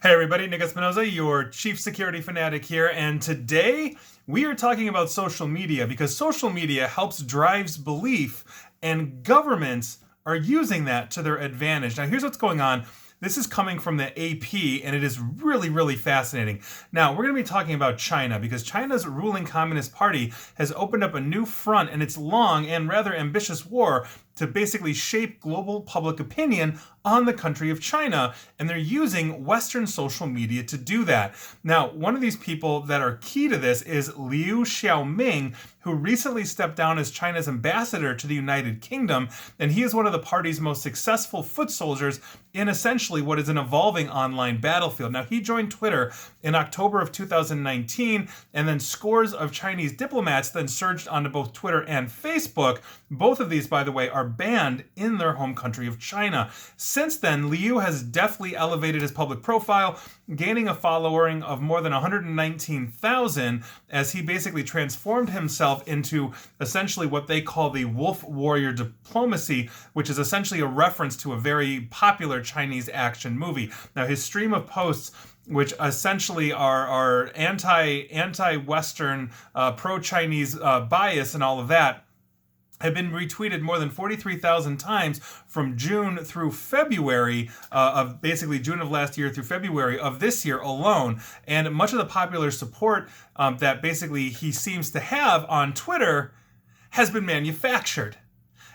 Hey everybody, Nick Espinoza, your chief security fanatic here, and today we are talking about social media because social media helps drives belief and governments are using that to their advantage. Now here's what's going on. This is coming from the AP, and it is really, really fascinating. Now, we're going to be talking about China because China's ruling Communist Party has opened up a new front in its long and rather ambitious war to basically shape global public opinion on the country of China, and they're using Western social media to do that. Now, one of these people that are key to this is Liu Xiaoming, who recently stepped down as China's ambassador to the United Kingdom, and he is one of the party's most successful foot soldiers in essentially what is an evolving online battlefield. Now, he joined Twitter in October of 2019, and then scores of Chinese diplomats then surged onto both Twitter and Facebook. Both of these, by the way, are banned in their home country of China. Since then, Liu has deftly elevated his public profile, gaining a following of more than 119,000 as he basically transformed himself into essentially what they call the wolf warrior diplomacy, which is essentially a reference to a very popular Chinese action movie. Now, his stream of posts, which essentially are anti-Western, pro-Chinese bias and all of that, have been retweeted more than 43,000 times from June through February of basically June of last year through February of this year alone. And much of the popular support that basically he seems to have on Twitter has been manufactured.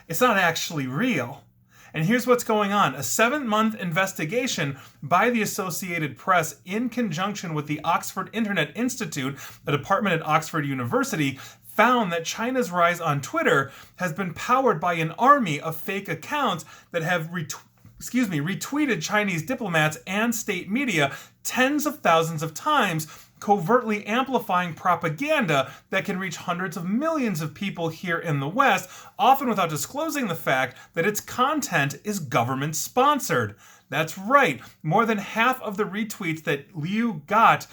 It's not actually real. And here's what's going on. A 7-month investigation by the Associated Press in conjunction with the Oxford Internet Institute, a department at Oxford University, found that China's rise on Twitter has been powered by an army of fake accounts that have retweeted Chinese diplomats and state media tens of thousands of times, covertly amplifying propaganda that can reach hundreds of millions of people here in the West, often without disclosing the fact that its content is government-sponsored. That's right. More than half of the retweets that Liu got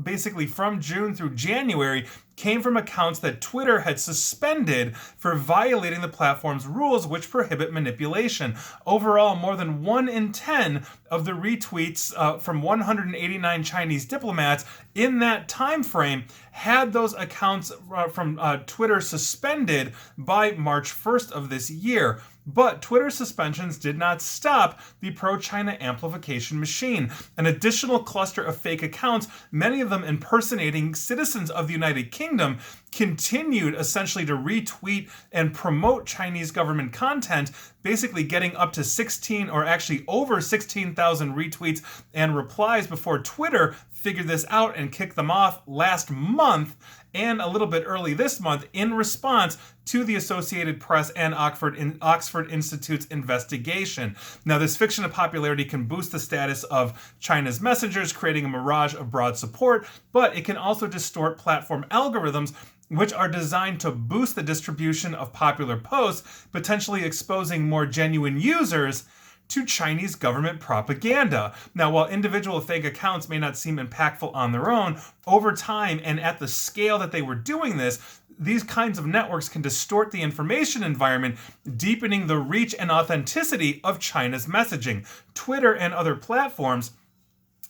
basically from June through January came from accounts that Twitter had suspended for violating the platform's rules, which prohibit manipulation. Overall, more than 1 in 10 of the retweets from 189 Chinese diplomats in that time frame had those accounts from Twitter suspended by March 1st of this year. But Twitter suspensions did not stop the pro-China amplification machine. An additional cluster of fake accounts, many of them impersonating citizens of the United Kingdom, continued essentially to retweet and promote Chinese government content, basically getting up to 16 or actually over 16,000 retweets and replies before Twitter figured this out and kicked them off last month and a little bit early this month in response to the Associated Press and Oxford Institute's investigation. Now, this fiction of popularity can boost the status of China's messengers, creating a mirage of broad support, but it can also distort platform algorithms which are designed to boost the distribution of popular posts, potentially exposing more genuine users to Chinese government propaganda. Now, while individual fake accounts may not seem impactful on their own, over time and at the scale that they were doing this, these kinds of networks can distort the information environment, deepening the reach and authenticity of China's messaging. Twitter and other platforms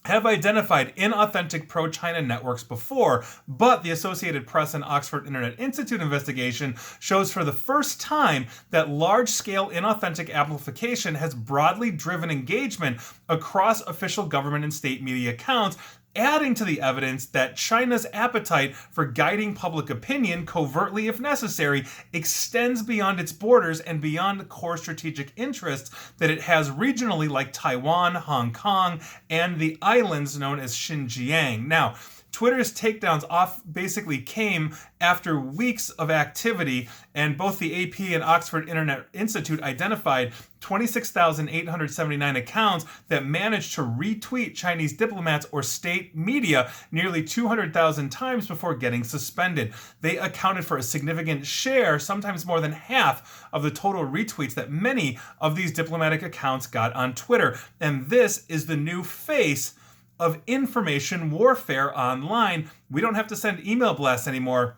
have identified inauthentic pro-China networks before, but the Associated Press and Oxford Internet Institute investigation shows for the first time that large-scale inauthentic amplification has broadly driven engagement across official government and state media accounts, adding to the evidence that China's appetite for guiding public opinion, covertly if necessary, extends beyond its borders and beyond the core strategic interests that it has regionally, like Taiwan, Hong Kong, and the islands known as Xinjiang. Now, Twitter's takedowns basically came after weeks of activity, and both the AP and Oxford Internet Institute identified 26,879 accounts that managed to retweet Chinese diplomats or state media nearly 200,000 times before getting suspended. They accounted for a significant share, sometimes more than half, of the total retweets that many of these diplomatic accounts got on Twitter. And this is the new face of information warfare online. We don't have to send email blasts anymore.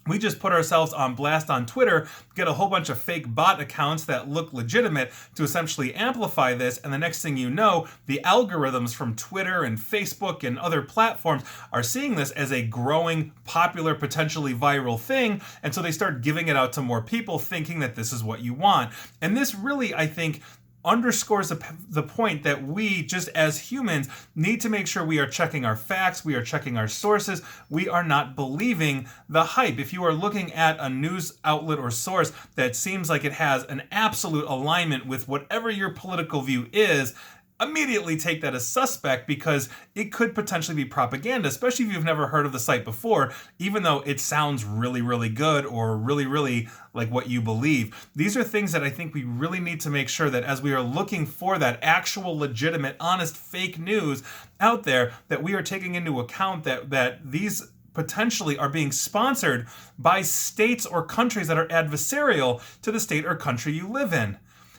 We just put ourselves on blast on Twitter, get a whole bunch of fake bot accounts that look legitimate to essentially amplify this, and the next thing you know, the algorithms from Twitter and Facebook and other platforms are seeing this as a growing, popular, potentially viral thing, and so they start giving it out to more people thinking that this is what you want. And this really, I think, underscores the point that we, just as humans, need to make sure we are checking our facts, we are checking our sources, we are not believing the hype. If you are looking at a news outlet or source that seems like it has an absolute alignment with whatever your political view is, immediately take that as suspect, because it could potentially be propaganda, especially if you've never heard of the site before, even though it sounds really, really good or really, really like what you believe. These are things that I think we really need to make sure that as we are looking for that actual, legitimate, honest, fake news out there, that we are taking into account that these potentially are being sponsored by states or countries that are adversarial to the state or country you live in.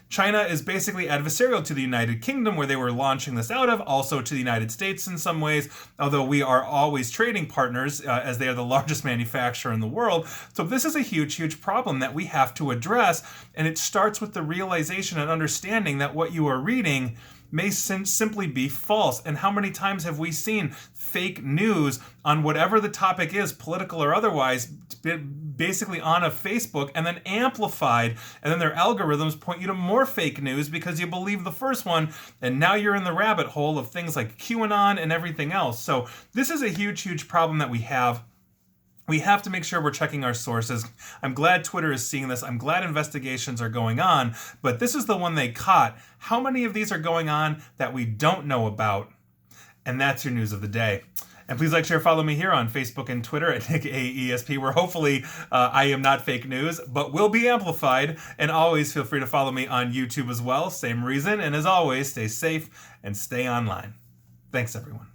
China is basically adversarial to the United Kingdom, where they were launching this out of, also to the United States in some ways, although we are always trading partners as they are the largest manufacturer in the world. So this is a huge, huge problem that we have to address, and it starts with the realization and understanding that what you are reading may simply be false. And how many times have we seen fake news on whatever the topic is, political or otherwise, basically on a Facebook, and then amplified, and then their algorithms point you to more fake news because you believe the first one, and now you're in the rabbit hole of things like QAnon and everything else. So this is a huge, huge problem that we have. We have to make sure we're checking our sources. I'm glad Twitter is seeing this. I'm glad investigations are going on, but this is the one they caught. How many of these are going on that we don't know about? And that's your news of the day. And please like, share, follow me here on Facebook and Twitter at NickAESP, where hopefully I am not fake news, but will be amplified. And always feel free to follow me on YouTube as well. Same reason. And as always, stay safe and stay online. Thanks, everyone.